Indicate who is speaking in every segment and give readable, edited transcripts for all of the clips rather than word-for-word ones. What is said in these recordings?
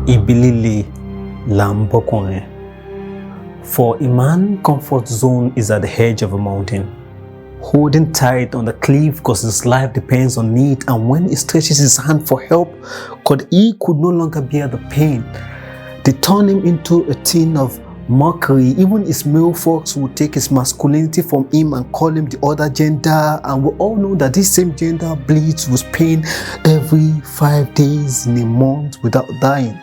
Speaker 1: Ibilili bokunrin. For a man, comfort zone is at the edge of a mountain, holding tight on the cliff because his life depends on it, and when he stretches his hand for help, he could no longer bear the pain. They turn him into a tin of mockery. Even his male folks will take his masculinity from him and call him the other gender, and we all know that this same gender bleeds with pain every 5 days in a month without dying.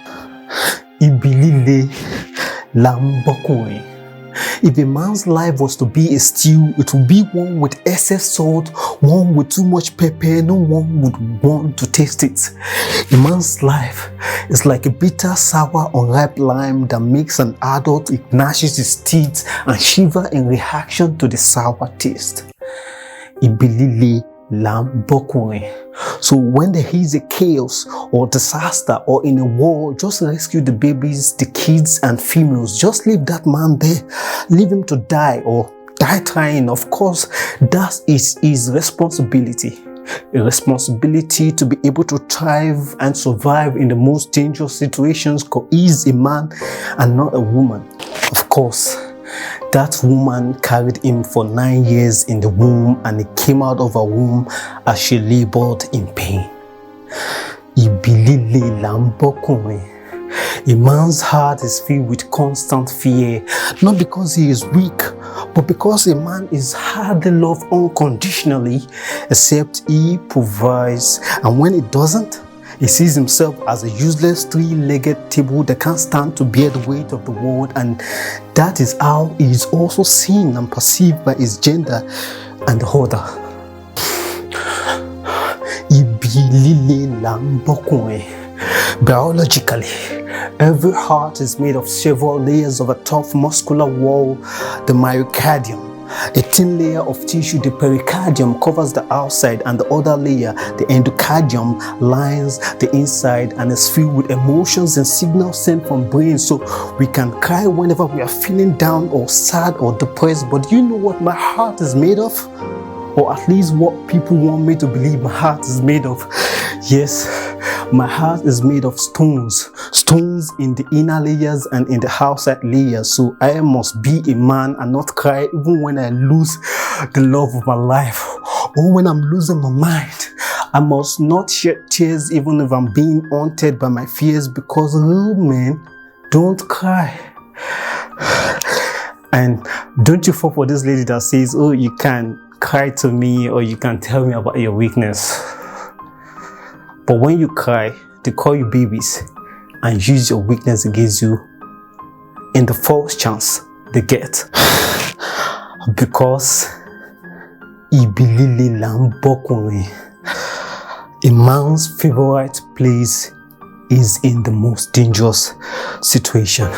Speaker 1: Ibilili bokunrin. If a man's life was to be a stew, it would be one with excess salt, one with too much pepper. No one would want to taste it. A man's life is like a bitter, sour, unripe lime that makes an adult gnashes his teeth and shiver in reaction to the sour taste. Ibilili bokunrin. So when there is a chaos or disaster or in a war, just rescue the babies, the kids and females. Just leave that man there. Leave him to die or die trying. Of course, that is his responsibility. A responsibility to be able to thrive and survive in the most dangerous situations because he is a man and not a woman. Of course, that woman carried him for 9 years in the womb, and he came out of her womb as she labored in pain. Ibilili bokunrin. A man's heart is filled with constant fear, not because he is weak, but because a man is hardly loved unconditionally, except he provides, and when he doesn't, he sees himself as a useless three-legged table that can't stand to bear the weight of the world, and that is how he is also seen and perceived by his gender and the other. Ibilili bokunrin. Biologically, every heart is made of several layers of a tough muscular wall, the myocardium. A thin layer of tissue, the pericardium, covers the outside, and the other layer, the endocardium, lines the inside and is filled with emotions and signals sent from brain. So we can cry whenever we are feeling down or sad or depressed. But you know what my heart is made of? Or at least what people want me to believe my heart is made of. Yes, my heart is made of stones. Stones in the inner layers and in the outside layers. So I must be a man and not cry even when I lose the love of my life or when I'm losing my mind. I must not shed tears even if I'm being haunted by my fears, because real men don't cry. And don't you fall for this lady that says, oh, you can cry to me or you can tell me about your weakness. But when you cry, they call you babies and use your weakness against you in the first chance they get. Because Ibilili bokunrin. A man's favorite place is in the most dangerous situation.